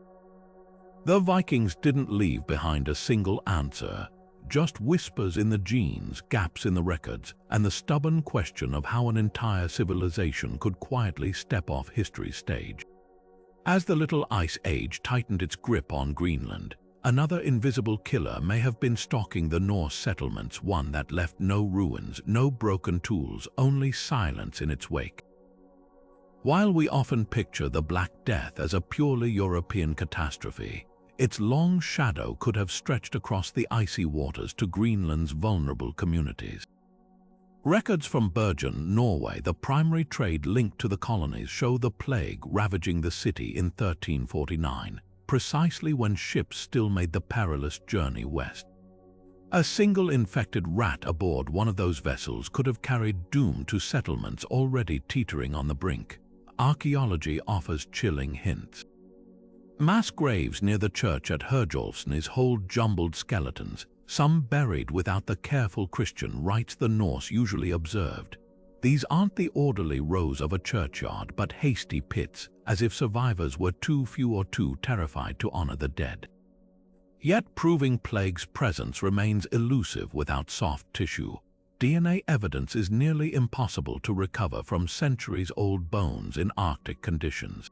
The Vikings didn't leave behind a single answer, just whispers in the genes, gaps in the records, and the stubborn question of how an entire civilization could quietly step off history's stage. As the Little Ice Age tightened its grip on Greenland, another invisible killer may have been stalking the Norse settlements, one that left no ruins, no broken tools, only silence in its wake. While we often picture the Black Death as a purely European catastrophe, its long shadow could have stretched across the icy waters to Greenland's vulnerable communities. Records from Bergen, Norway, the primary trade linked to the colonies, show the plague ravaging the city in 1349. Precisely when ships still made the perilous journey west. A single infected rat aboard one of those vessels could have carried doom to settlements already teetering on the brink. Archaeology offers chilling hints. Mass graves near the church at Herjolfsnes hold jumbled skeletons, some buried without the careful Christian rites the Norse usually observed. These aren't the orderly rows of a churchyard, but hasty pits, as if survivors were too few or too terrified to honor the dead. Yet proving plague's presence remains elusive without soft tissue. DNA evidence is nearly impossible to recover from centuries-old bones in Arctic conditions.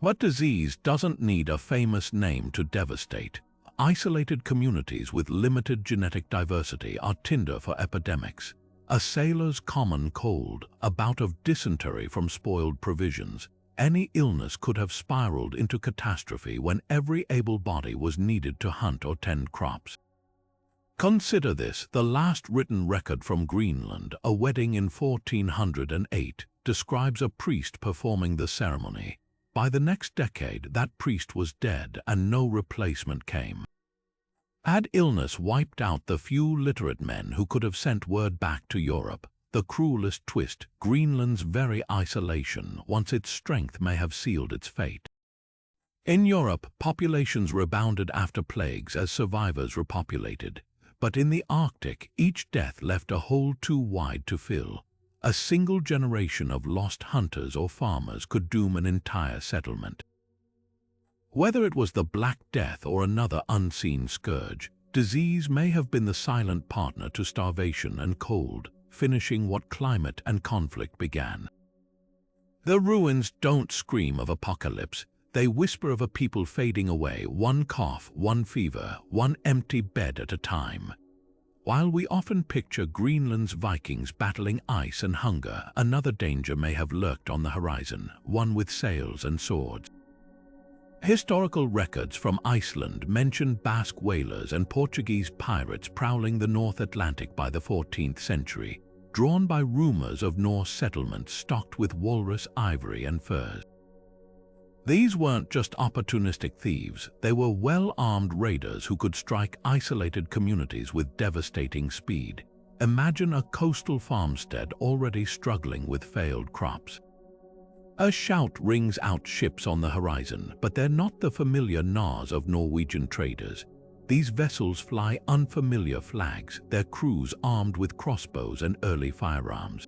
But disease doesn't need a famous name to devastate. Isolated communities with limited genetic diversity are tinder for epidemics. A sailor's common cold, a bout of dysentery from spoiled provisions, any illness could have spiraled into catastrophe when every able body was needed to hunt or tend crops. Consider this: the last written record from Greenland, a wedding in 1408, describes a priest performing the ceremony. By the next decade, that priest was dead and no replacement came. Had illness wiped out the few literate men who could have sent word back to Europe? The cruelest twist, Greenland's very isolation, once its strength, may have sealed its fate. In Europe, populations rebounded after plagues as survivors repopulated. But in the Arctic, each death left a hole too wide to fill. A single generation of lost hunters or farmers could doom an entire settlement. Whether it was the Black Death or another unseen scourge, disease may have been the silent partner to starvation and cold, finishing what climate and conflict began. The ruins don't scream of apocalypse. They whisper of a people fading away, one cough, one fever, one empty bed at a time. While we often picture Greenland's Vikings battling ice and hunger, another danger may have lurked on the horizon, one with sails and swords. Historical records from Iceland mention Basque whalers and Portuguese pirates prowling the North Atlantic by the 14th century, drawn by rumors of Norse settlements stocked with walrus ivory and furs. These weren't just opportunistic thieves, they were well-armed raiders who could strike isolated communities with devastating speed. Imagine a coastal farmstead already struggling with failed crops. A shout rings out ships on the horizon, but they're not the familiar gnaws of Norwegian traders. These vessels fly unfamiliar flags, their crews armed with crossbows and early firearms.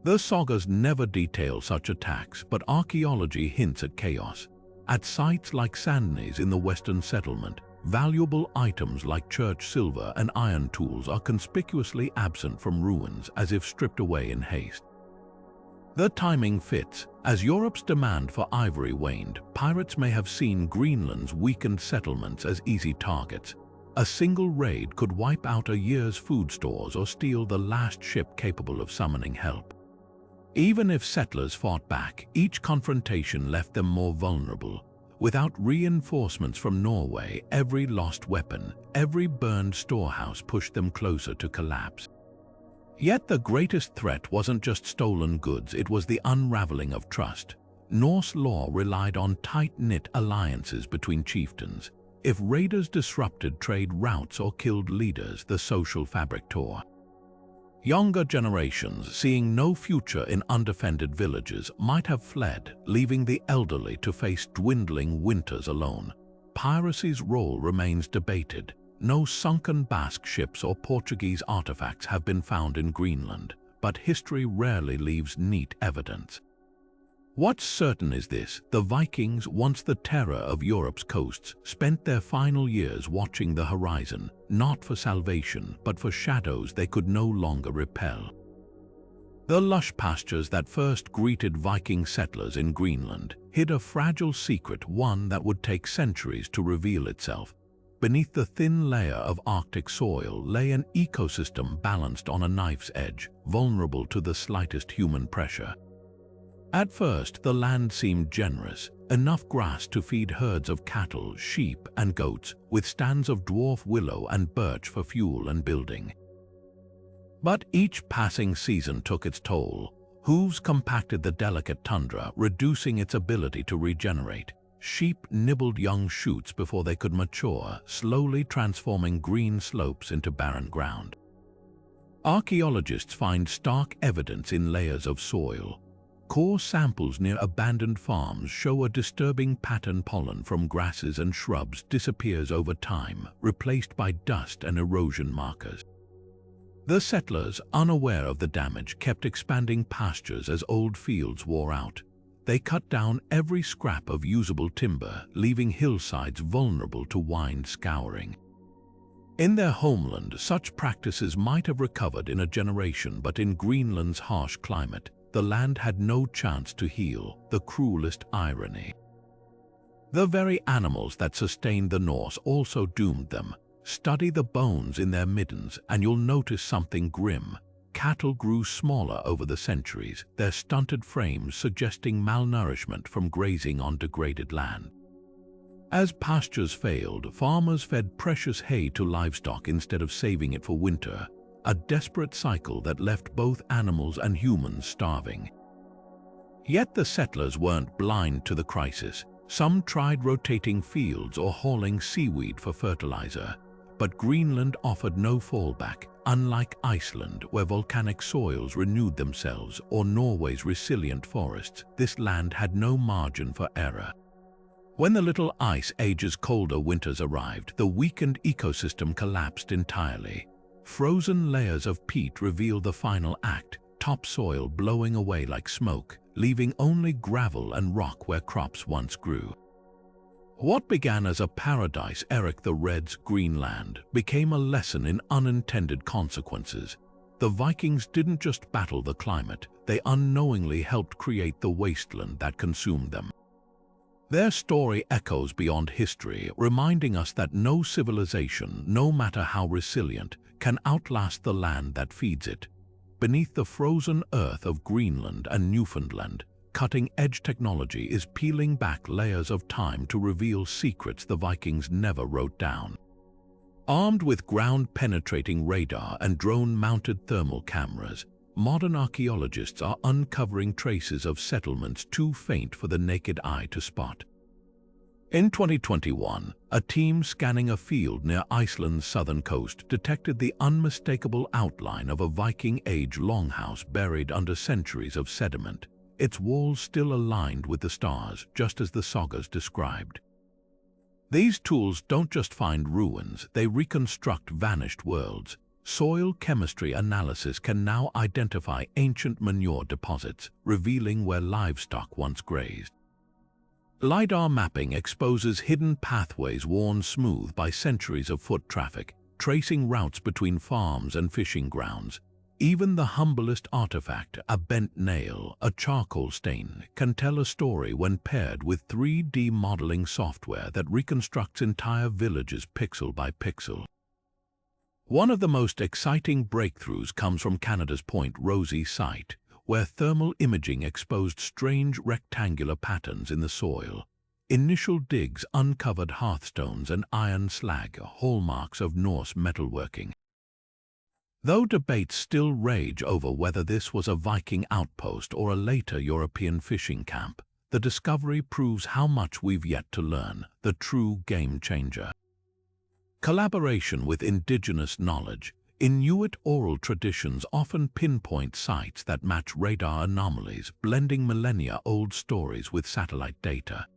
The sagas never detail such attacks, but archaeology hints at chaos. At sites like Sandnes in the western settlement, valuable items like church silver and iron tools are conspicuously absent from ruins, as if stripped away in haste. The timing fits. As Europe's demand for ivory waned, pirates may have seen Greenland's weakened settlements as easy targets. A single raid could wipe out a year's food stores or steal the last ship capable of summoning help. Even if settlers fought back, each confrontation left them more vulnerable. Without reinforcements from Norway, every lost weapon, every burned storehouse pushed them closer to collapse. Yet the greatest threat wasn't just stolen goods, it was the unraveling of trust. Norse law relied on tight-knit alliances between chieftains. If raiders disrupted trade routes or killed leaders, the social fabric tore. Younger generations, seeing no future in undefended villages, might have fled, leaving the elderly to face dwindling winters alone. Piracy's role remains debated. No sunken Basque ships or Portuguese artifacts have been found in Greenland, but history rarely leaves neat evidence. What's certain is this: the Vikings, once the terror of Europe's coasts, spent their final years watching the horizon, not for salvation, but for shadows they could no longer repel. The lush pastures that first greeted Viking settlers in Greenland hid a fragile secret, one that would take centuries to reveal itself. Beneath the thin layer of Arctic soil lay an ecosystem balanced on a knife's edge, vulnerable to the slightest human pressure. At first, the land seemed generous, enough grass to feed herds of cattle, sheep, and goats, with stands of dwarf willow and birch for fuel and building. But each passing season took its toll. Hooves compacted the delicate tundra, reducing its ability to regenerate. Sheep nibbled young shoots before they could mature, slowly transforming green slopes into barren ground. Archaeologists find stark evidence in layers of soil. Core samples near abandoned farms show a disturbing pattern. Pollen from grasses and shrubs disappears over time, replaced by dust and erosion markers. The settlers, unaware of the damage, kept expanding pastures as old fields wore out. They cut down every scrap of usable timber, leaving hillsides vulnerable to wind scouring. In their homeland, such practices might have recovered in a generation, but in Greenland's harsh climate, the land had no chance to heal. The cruelest irony. The very animals that sustained the Norse also doomed them. Study the bones in their middens and you'll notice something grim. Cattle grew smaller over the centuries, their stunted frames suggesting malnourishment from grazing on degraded land. As pastures failed, farmers fed precious hay to livestock instead of saving it for winter, a desperate cycle that left both animals and humans starving. Yet the settlers weren't blind to the crisis. Some tried rotating fields or hauling seaweed for fertilizer, but Greenland offered no fallback. Unlike Iceland, where volcanic soils renewed themselves, or Norway's resilient forests, this land had no margin for error. When the Little Ice Age's colder winters arrived, the weakened ecosystem collapsed entirely. Frozen layers of peat revealed the final act, topsoil blowing away like smoke, leaving only gravel and rock where crops once grew. What began as a paradise, Erik the Red's Greenland, became a lesson in unintended consequences. The Vikings didn't just battle the climate, they unknowingly helped create the wasteland that consumed them. Their story echoes beyond history, reminding us that no civilization, no matter how resilient, can outlast the land that feeds it. Beneath the frozen earth of Greenland and Newfoundland, cutting-edge technology is peeling back layers of time to reveal secrets the Vikings never wrote down. Armed with ground-penetrating radar and drone-mounted thermal cameras, modern archaeologists are uncovering traces of settlements too faint for the naked eye to spot. In 2021, a team scanning a field near Iceland's southern coast detected the unmistakable outline of a Viking-age longhouse buried under centuries of sediment, its walls still aligned with the stars, just as the sagas described. These tools don't just find ruins, they reconstruct vanished worlds. Soil chemistry analysis can now identify ancient manure deposits, revealing where livestock once grazed. LiDAR mapping exposes hidden pathways worn smooth by centuries of foot traffic, tracing routes between farms and fishing grounds. Even the humblest artifact, a bent nail, a charcoal stain, can tell a story when paired with 3D modeling software that reconstructs entire villages pixel by pixel. One of the most exciting breakthroughs comes from Canada's Point Rosy site, where thermal imaging exposed strange rectangular patterns in the soil. Initial digs uncovered hearthstones and iron slag, hallmarks of Norse metalworking. Though debates still rage over whether this was a Viking outpost or a later European fishing camp, the discovery proves how much we've yet to learn, the true game changer. Collaboration with indigenous knowledge. Inuit oral traditions often pinpoint sites that match radar anomalies, blending millennia-old stories with satellite data.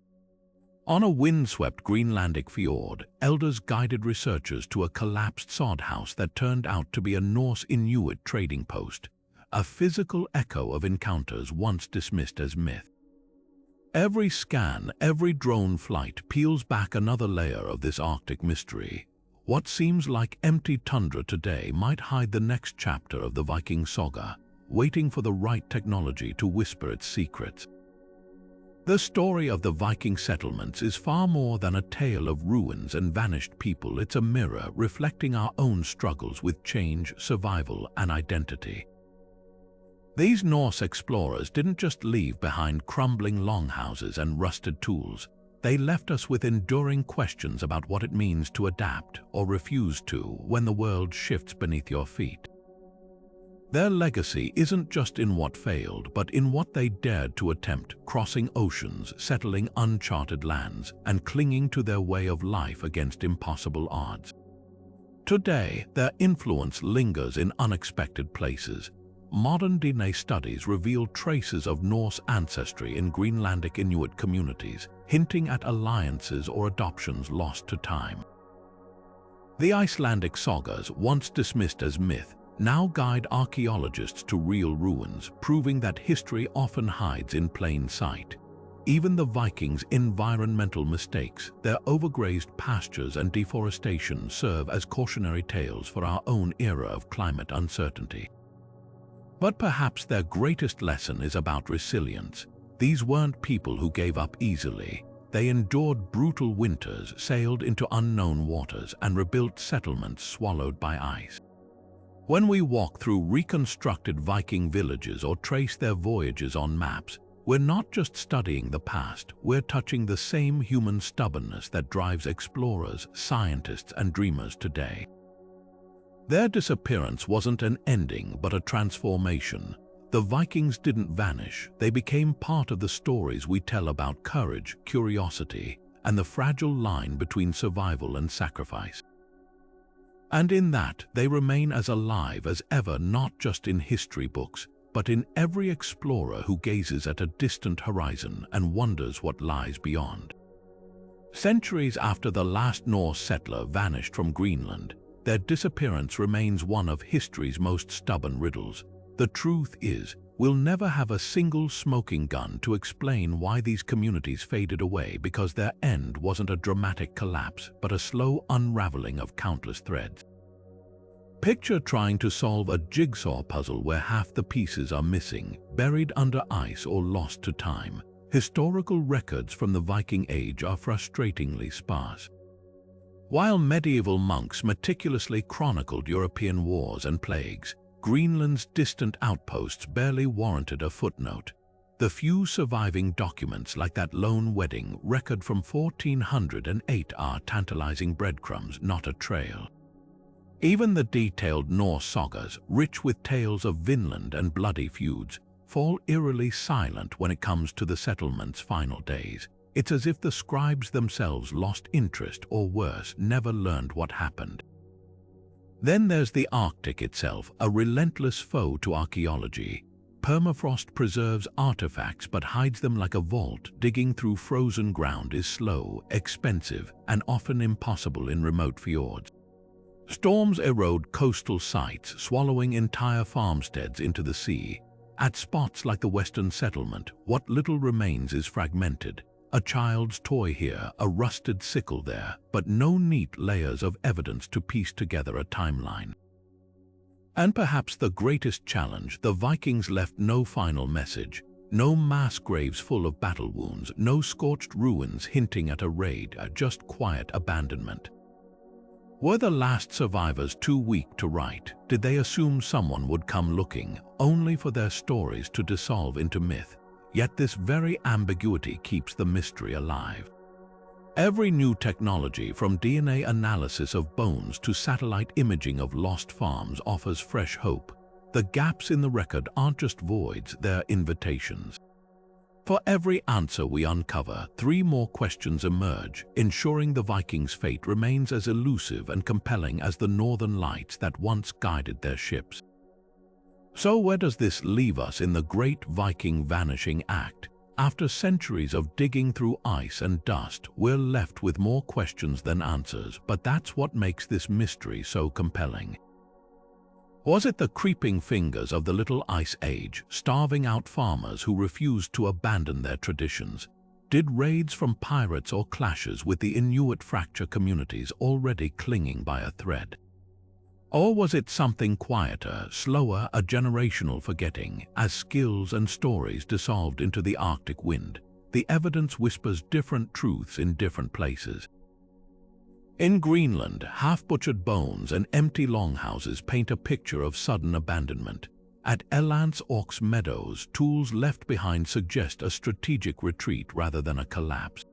On a windswept Greenlandic fjord, elders guided researchers to a collapsed sod house that turned out to be a Norse Inuit trading post, a physical echo of encounters once dismissed as myth. Every scan, every drone flight peels back another layer of this Arctic mystery. What seems like empty tundra today might hide the next chapter of the Viking saga, waiting for the right technology to whisper its secrets. The story of the Viking settlements is far more than a tale of ruins and vanished people. It's a mirror reflecting our own struggles with change, survival, and identity. These Norse explorers didn't just leave behind crumbling longhouses and rusted tools. They left us with enduring questions about what it means to adapt or refuse to when the world shifts beneath your feet. Their legacy isn't just in what failed, but in what they dared to attempt, crossing oceans, settling uncharted lands, and clinging to their way of life against impossible odds. Today, their influence lingers in unexpected places. Modern DNA studies reveal traces of Norse ancestry in Greenlandic Inuit communities, hinting at alliances or adoptions lost to time. The Icelandic sagas, once dismissed as myth, now guide archaeologists to real ruins, proving that history often hides in plain sight. Even the Vikings' environmental mistakes, their overgrazed pastures and deforestation, serve as cautionary tales for our own era of climate uncertainty. But perhaps their greatest lesson is about resilience. These weren't people who gave up easily. They endured brutal winters, sailed into unknown waters, and rebuilt settlements swallowed by ice. When we walk through reconstructed Viking villages or trace their voyages on maps, we're not just studying the past, we're touching the same human stubbornness that drives explorers, scientists, and dreamers today. Their disappearance wasn't an ending, but a transformation. The Vikings didn't vanish, they became part of the stories we tell about courage, curiosity, and the fragile line between survival and sacrifice. And in that, they remain as alive as ever, not just in history books, but in every explorer who gazes at a distant horizon and wonders what lies beyond. Centuries after the last Norse settler vanished from Greenland, their disappearance remains one of history's most stubborn riddles. The truth is, we'll never have a single smoking gun to explain why these communities faded away, because their end wasn't a dramatic collapse, but a slow unraveling of countless threads. Picture trying to solve a jigsaw puzzle where half the pieces are missing, buried under ice or lost to time. Historical records from the Viking Age are frustratingly sparse. While medieval monks meticulously chronicled European wars and plagues, Greenland's distant outposts barely warranted a footnote. The few surviving documents, like that lone wedding record from 1408, are tantalizing breadcrumbs, not a trail. Even the detailed Norse sagas, rich with tales of Vinland and bloody feuds, fall eerily silent when it comes to the settlement's final days. It's as if the scribes themselves lost interest, or worse, never learned what happened. Then there's the Arctic itself, a relentless foe to archaeology. Permafrost preserves artifacts but hides them like a vault. Digging through frozen ground is slow, expensive, and often impossible in remote fjords. Storms erode coastal sites, swallowing entire farmsteads into the sea. At spots like the Western Settlement, what little remains is fragmented. A child's toy here, a rusted sickle there, but no neat layers of evidence to piece together a timeline. And perhaps the greatest challenge, the Vikings left no final message. No mass graves full of battle wounds, no scorched ruins hinting at a raid, just quiet abandonment. Were the last survivors too weak to write? Did they assume someone would come looking, only for their stories to dissolve into myth? Yet this very ambiguity keeps the mystery alive. Every new technology, from DNA analysis of bones to satellite imaging of lost farms, offers fresh hope. The gaps in the record aren't just voids, they're invitations. For every answer we uncover, 3 more questions emerge, ensuring the Vikings' fate remains as elusive and compelling as the northern lights that once guided their ships. So where does this leave us in the great Viking vanishing act? After centuries of digging through ice and dust, we're left with more questions than answers, but that's what makes this mystery so compelling. Was it the creeping fingers of the Little Ice Age, starving out farmers who refused to abandon their traditions? Did raids from pirates or clashes with the Inuit fracture communities already clinging by a thread? Or was it something quieter, slower, a generational forgetting, as skills and stories dissolved into the Arctic wind? The evidence whispers different truths in different places. In Greenland, half-butchered bones and empty longhouses paint a picture of sudden abandonment. At Elance Orcs Meadows, tools left behind suggest a strategic retreat rather than a collapse.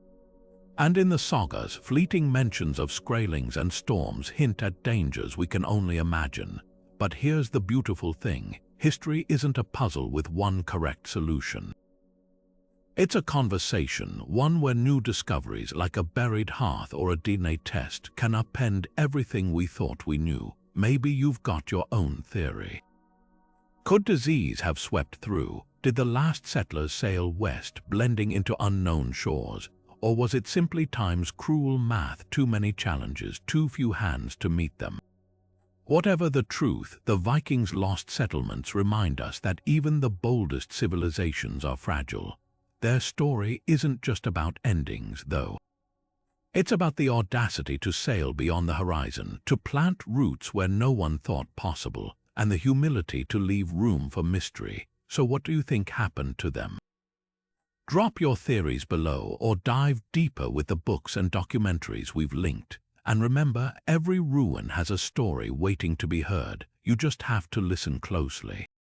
And in the sagas, fleeting mentions of Skraelings and storms hint at dangers we can only imagine. But here's the beautiful thing: history isn't a puzzle with one correct solution. It's a conversation, one where new discoveries like a buried hearth or a DNA test can upend everything we thought we knew. Maybe you've got your own theory. Could disease have swept through? Did the last settlers sail west, blending into unknown shores? Or was it simply time's cruel math, too many challenges, too few hands to meet them? Whatever the truth, the Vikings' lost settlements remind us that even the boldest civilizations are fragile. Their story isn't just about endings, though. It's about the audacity to sail beyond the horizon, to plant roots where no one thought possible, and the humility to leave room for mystery. So what do you think happened to them? Drop your theories below or dive deeper with the books and documentaries we've linked. And remember, every ruin has a story waiting to be heard. You just have to listen closely.